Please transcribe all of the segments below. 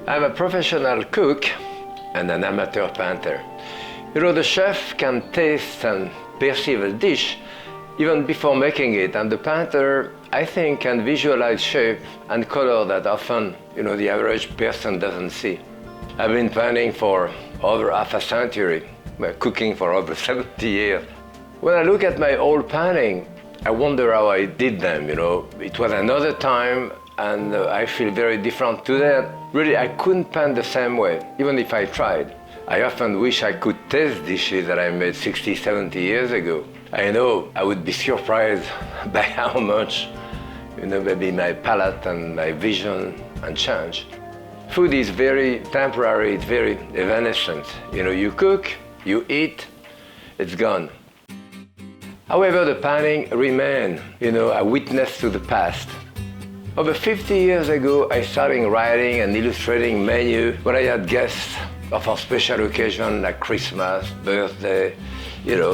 I'm a professional cook and an amateur painter. You know, the chef can taste and perceive a dish even before making it, and the painter, I think, can visualize shape and color that often, the average person doesn't see. I've been painting for over half a century, cooking for over 70 years. When I look at my old painting, I wonder how I did them, It was another time, and I feel very different today. Really, I couldn't paint the same way, even if I tried. I often wish I could taste dishes that I made 60, 70 years ago. I know I would be surprised by how much, maybe my palate and my vision and change. Food is very temporary, it's very evanescent. You cook, you eat, it's gone. However, the painting remains, a witness to the past. Over 50 years ago, I started writing and illustrating menus when I had guests of a special occasion like Christmas, birthday,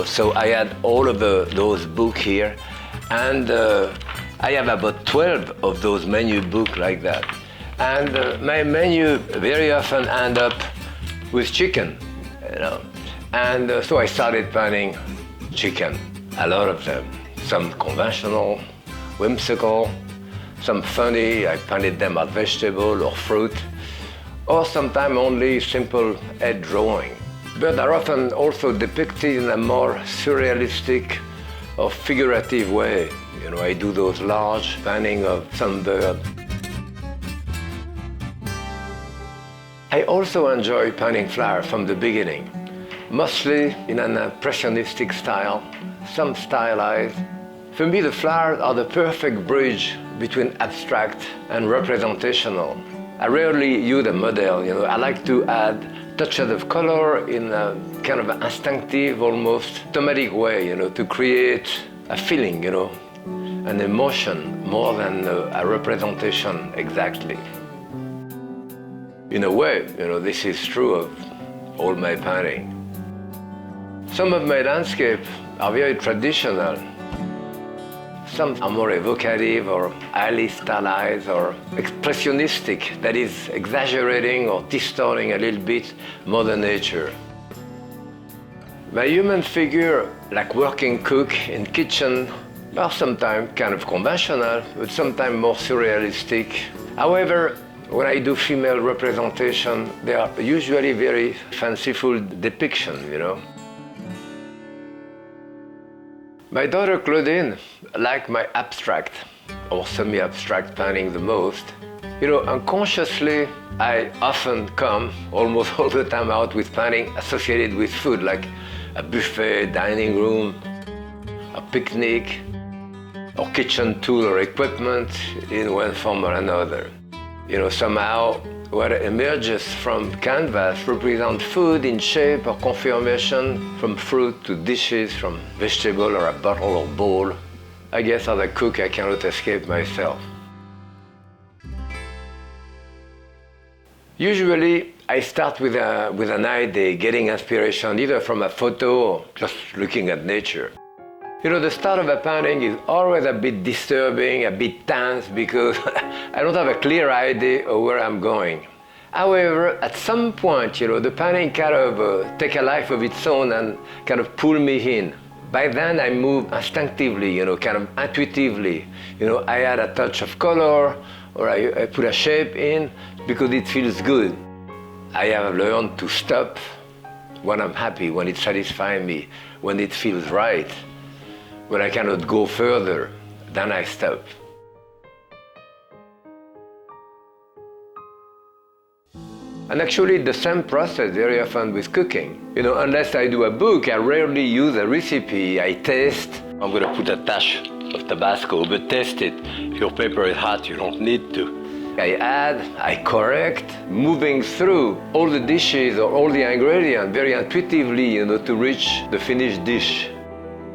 So I had all of those books here, and I have about 12 of those menu books like that. And my menu very often end up with chicken, And so I started painting chicken, a lot of them. Some conventional, whimsical, some funny, I painted them as vegetable or fruit, or sometimes only simple head drawing. Birds are often also depicted in a more surrealistic or figurative way. I do those large paintings of some bird. I also enjoy painting flowers from the beginning, mostly in an impressionistic style, some stylized. For me, the flowers are the perfect bridge between abstract and representational. I rarely use a model, I like to add touches of color in a kind of instinctive, almost automatic way, to create a feeling, an emotion more than a representation exactly. In a way, this is true of all my painting. Some of my landscapes are very traditional. Some are more evocative or highly stylized or expressionistic, that is, exaggerating or distorting a little bit Mother Nature. My human figure, like working cook in kitchen, are sometimes kind of conventional, but sometimes more surrealistic. However, when I do female representation, they are usually very fanciful depictions, My daughter Claudine liked my abstract or semi-abstract painting the most. Unconsciously, I often come, almost all the time, out with painting associated with food, like a buffet, dining room, a picnic, or kitchen tool or equipment in one form or another. Somehow, what emerges from canvas represents food in shape or conformation, from fruit to dishes, from vegetable or a bottle or bowl. I guess as a cook, I cannot escape myself. Usually, I start with an idea, getting inspiration either from a photo or just looking at nature. The start of a painting is always a bit disturbing, a bit tense, because I don't have a clear idea of where I'm going. However, at some point, the painting kind of take a life of its own and kind of pull me in. By then, I move instinctively, kind of intuitively. I add a touch of color, or I put a shape in because it feels good. I have learned to stop when I'm happy, when it satisfies me, when it feels right. When I cannot go further, then I stop. And actually, the same process very often with cooking. Unless I do a book, I rarely use a recipe. I taste. I'm going to put a dash of Tabasco, but taste it. If your pepper is hot, you don't need to. I add, I correct, moving through all the dishes or all the ingredients very intuitively, to reach the finished dish.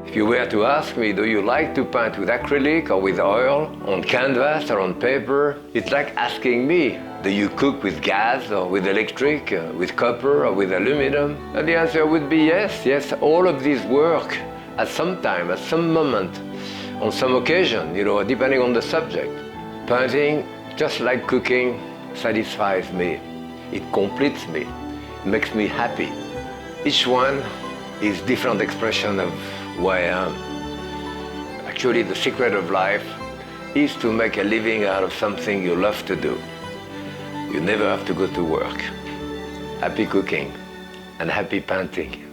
If you were to ask me, do you like to paint with acrylic or with oil, on canvas or on paper? It's like asking me, do you cook with gas or with electric, with copper or with aluminum? And the answer would be yes, all of these work at some time, at some moment, on some occasion, depending on the subject. Painting, just like cooking, satisfies me. It completes me, makes me happy. Each one is different expression of who I am. Actually, the secret of life is to make a living out of something you love to do. You never have to go to work. Happy cooking and happy painting.